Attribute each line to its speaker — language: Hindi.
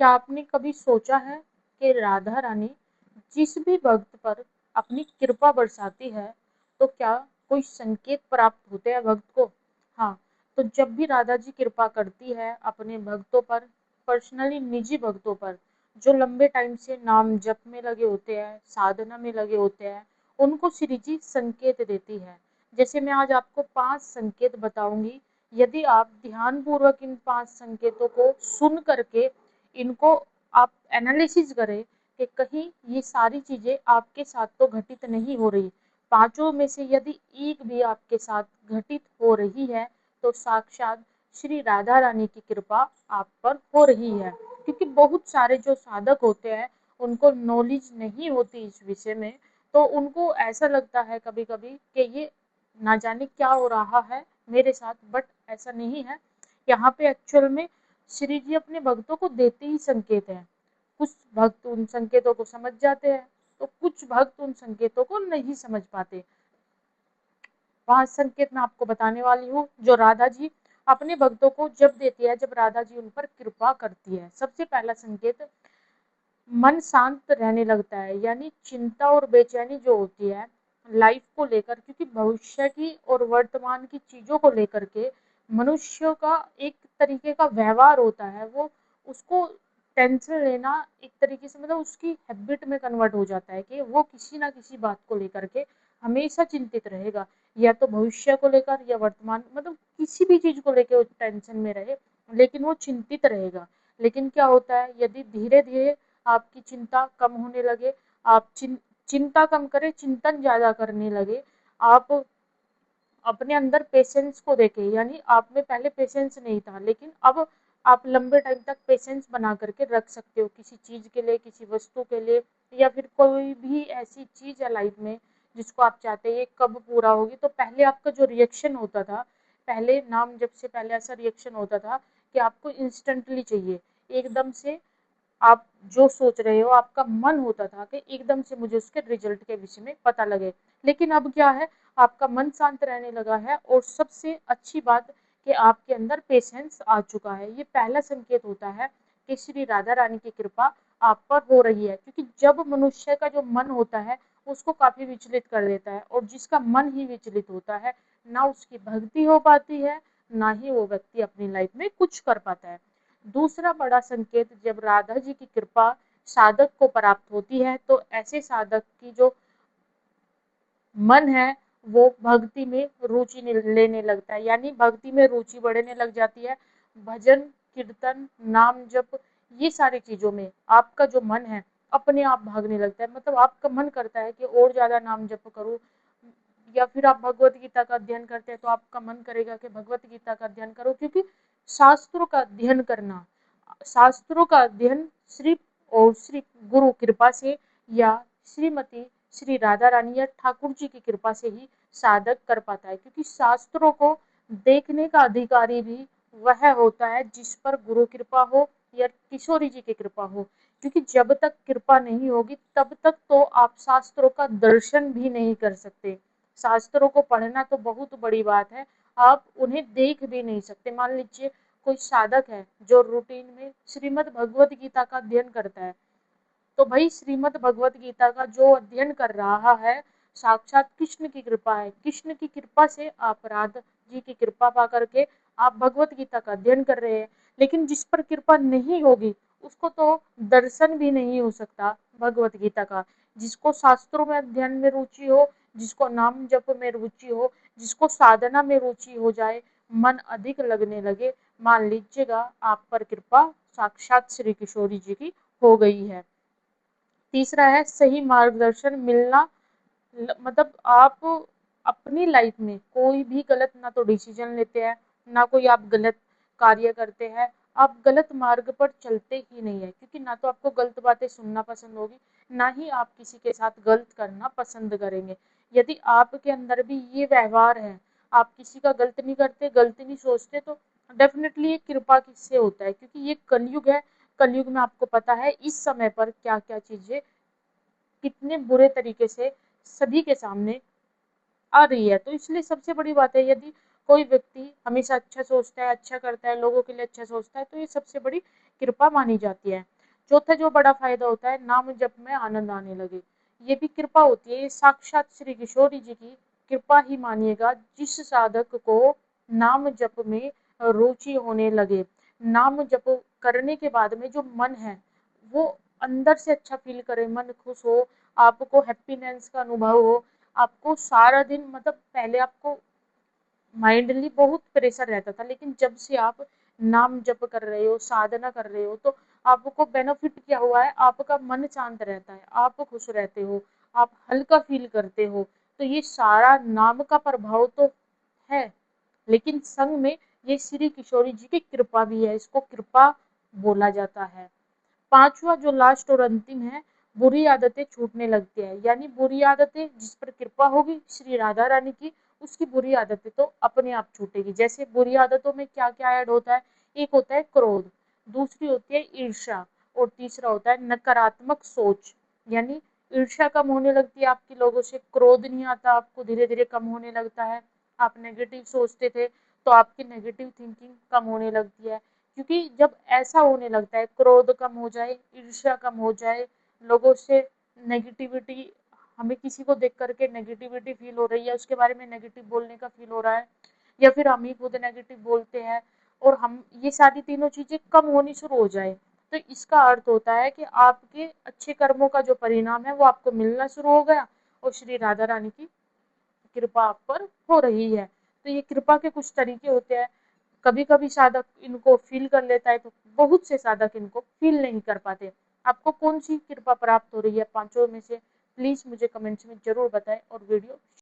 Speaker 1: क्या आपने कभी सोचा है कि राधा रानी जिस भी भक्त पर अपनी कृपा बरसाती है, तो क्या कोई संकेत प्राप्त होते हैं भक्त को? हाँ, तो जब भी राधा जी कृपा करती है अपने भक्तों पर, पर्सनली निजी भक्तों पर, जो लंबे टाइम से नाम जप में लगे होते हैं, साधना में लगे होते हैं, उनको श्री जी संकेत देती है। जैसे मैं आज आपको 5 संकेत बताऊंगी। यदि आप ध्यानपूर्वक इन 5 संकेतों को सुन करके इनको आप एनालिसिस करें कि कहीं ये सारी चीजें आपके साथ तो घटित नहीं हो रही। पांचों में से यदि एक भी आपके साथ घटित हो रही है, तो साक्षात श्री राधा रानी की कृपा आप पर हो रही है। क्योंकि बहुत सारे जो साधक होते हैं, उनको नॉलेज नहीं होती इस विषय में, तो उनको ऐसा लगता है कभी कभी कि ये ना जाने क्या हो रहा है मेरे साथ, बट ऐसा नहीं है। यहाँ पे एक्चुअल में श्री जी अपने भक्तों को देते ही संकेत हैं। कुछ भक्त उन संकेतों को समझ जाते हैं, तो कुछ भक्त उन संकेतों को नहीं समझ पाते। 5 संकेत मैं आपको बताने वाली हूँ, जो राधा जी अपने भक्तों को जब देती है, जब राधा जी उन पर कृपा करती है। सबसे पहला संकेत, मन शांत रहने लगता है। यानी चिंता और बेचैनी जो होती है लाइफ को लेकर, क्योंकि भविष्य की और वर्तमान की चीजों को लेकर के मनुष्य का एक तरीके का व्यवहार होता है, वो उसको टेंशन लेना एक तरीके से, मतलब उसकी हैबिट में कन्वर्ट हो जाता है कि वो किसी ना किसी बात को लेकर के हमेशा चिंतित रहेगा। या तो भविष्य को लेकर या वर्तमान, मतलब किसी भी चीज को लेकर वो टेंशन में रहे, लेकिन वो चिंतित रहेगा। लेकिन क्या होता है, यदि धीरे धीरे आपकी चिंता कम होने लगे, आप चिंता कम करें, चिंतन ज्यादा करने लगे, आप अपने अंदर पेशेंस को देखें। यानी आप में पहले पेशेंस नहीं था, लेकिन अब आप लंबे टाइम तक पेशेंस बना करके रख सकते हो किसी चीज के लिए, किसी वस्तु के लिए, या फिर कोई भी ऐसी चीज है लाइफ में जिसको आप चाहते हैं ये कब पूरा होगी। तो पहले आपका जो रिएक्शन होता था, पहले नाम जब से पहले ऐसा रिएक्शन होता था कि आपको इंस्टेंटली चाहिए, एकदम से आप जो सोच रहे हो, आपका मन होता था कि एकदम से मुझे उसके रिजल्ट के विषय में पता लगे। लेकिन अब क्या है, आपका मन शांत रहने लगा है, और सबसे अच्छी बात कि आपके अंदर पेशेंस आ चुका है। ये पहला संकेत होता है कि श्री राधा रानी की कृपा आप पर हो रही है। क्योंकि जब मनुष्य का जो मन होता है, उसको काफी विचलित कर देता है, और जिसका मन ही विचलित होता है, ना उसकी भक्ति हो पाती है, ना ही वो व्यक्ति अपनी लाइफ में कुछ कर पाता है। दूसरा बड़ा संकेत, जब राधा जी की कृपा साधक को प्राप्त होती है, तो ऐसे साधक की जो मन है वो भक्ति में रुचि लेने लगता है। यानी भक्ति में रुचि बढ़ने लग जाती है। भजन, कीर्तन, नाम जप, ये सारी चीजों में आपका जो मन है अपने आप भागने लगता है। मतलब आपका मन करता है कि और ज्यादा नाम जप करूं, या फिर आप भगवत गीता का अध्ययन करते हैं तो आपका मन करेगा कि भगवत गीता का अध्ययन करो। क्योंकि शास्त्रों का अध्ययन करना, शास्त्रों का अध्ययन सिर्फ और सिर्फ गुरु कृपा से, या श्रीमती श्री राधा रानी या ठाकुर जी की कृपा से ही साधक कर पाता है। क्योंकि शास्त्रों को देखने का अधिकारी भी वह होता है जिस पर गुरु कृपा हो या किशोरी जी की कृपा हो। क्योंकि जब तक कृपा नहीं होगी, तब तक तो आप शास्त्रों का दर्शन भी नहीं कर सकते। शास्त्रों को पढ़ना तो बहुत बड़ी बात है, आप उन्हें देख भी नहीं सकते। मान लीजिए कोई साधक है जो रूटीन में श्रीमद् भगवत गीता का अध्ययन करता है, तो भाई श्रीमद् भगवत गीता का जो अध्ययन कर रहा है, साक्षात कृष्ण की कृपा है। कृष्ण की कृपा से आप राधा जी की कृपा पा करके आप भगवत गीता का अध्ययन कर रहे हैं। लेकिन जिस पर कृपा नहीं होगी, उसको तो दर्शन भी नहीं हो सकता भगवत गीता का। जिसको शास्त्रों में अध्ययन में रुचि हो, जिसको नाम जप में रुचि हो, जिसको साधना में रुचि हो जाए, मन अधिक लगने लगे, मान लीजिएगा आप पर कृपा साक्षात श्री किशोरी जी की हो गई है। तीसरा है सही मार्गदर्शन मिलना। मतलब आप अपनी लाइफ में कोई भी गलत ना तो डिसीजन लेते हैं, ना कोई आप गलत कार्य करते हैं, आप गलत मार्ग पर चलते ही नहीं है। क्योंकि ना तो आपको गलत बातें सुनना पसंद होगी, ना ही आप किसी के साथ गलत करना पसंद करेंगे। यदि आपके अंदर भी ये व्यवहार है, आप किसी का गलत नहीं करते, गलत नहीं सोचते, तो डेफिनेटली ये कृपा किससे होता है। क्योंकि ये कलयुग है, कलयुग में आपको पता है इस समय पर क्या क्या चीजें कितने बुरे तरीके से सभी के सामने आ रही है। तो इसलिए सबसे बड़ी बात है, यदि कोई व्यक्ति हमेशा अच्छा सोचता है, अच्छा करता है, लोगों के लिए अच्छा सोचता है, तो ये सबसे बड़ी कृपा मानी जाती है। चौथा जो बड़ा फायदा होता है, नाम जप में आनंद आने लगे। ये भी कृपा होती है, ये साक्षात श्री किशोरी जी की कृपा ही मानिएगा, जिस साधक को नाम जप में रुचि होने लगे। नाम जप करने के बाद में जो मन है वो अंदर से अच्छा फील करे, मन खुश हो, आपको हैप्पीनेस का अनुभव हो, आपको सारा दिन मतलब पहले आपको माइंडली बहुत प्रेशर रहता था, लेकिन जब से आप नाम जप कर रहे हो, साधना कर रहे हो, तो आपको बेनिफिट क्या हुआ है, आपका मन शांत रहता है, आप खुश रहते हो, आप हल्का फील करते हो। तो ये सारा नाम का प्रभाव तो है, लेकिन संग में ये श्री किशोरी जी की कृपा भी है, इसको कृपा बोला जाता है। पांचवा जो लास्ट और अंतिम है, बुरी आदतें छूटने लगती है। यानी बुरी आदतें जिस पर कृपा होगी श्री राधा रानी की, उसकी बुरी आदतें तो अपने आप छूटेगी। जैसे बुरी आदतों में क्या क्या ऐड होता है, एक होता है क्रोध, दूसरी होती है ईर्ष्या, और तीसरा होता है नकारात्मक सोच। यानी ईर्ष्या कम होने लगती है आपकी लोगों से, क्रोध नहीं आता आपको, धीरे धीरे कम होने लगता है। आप नेगेटिव सोचते थे तो आपकी नेगेटिव थिंकिंग कम होने लगती है, क्योंकि जब ऐसा होने लगता है, क्रोध कम हो जाए, ईर्ष्या कम हो जाए, लोगों से नेगेटिविटी, हमें किसी को देख करके नेगेटिविटी फील हो रही है, उसके बारे में नेगेटिव बोलने का फील हो रहा है, या फिर हम ही खुद नेगेटिव बोलते हैं, और हम ये सारी तीनों चीजें कम होनी शुरू हो जाए, तो इसका अर्थ होता है कि आपके अच्छे कर्मों का जो परिणाम है वो आपको मिलना शुरू हो गया, और श्री राधा रानी की कृपा आप पर हो रही है। तो ये कृपा के कुछ तरीके होते हैं। कभी कभी साधक इनको फील कर लेता है, तो बहुत से साधक इनको फील नहीं कर पाते। आपको कौन सी कृपा प्राप्त हो रही है पांचों में से, प्लीज मुझे कमेंट्स में जरूर बताएं, और वीडियो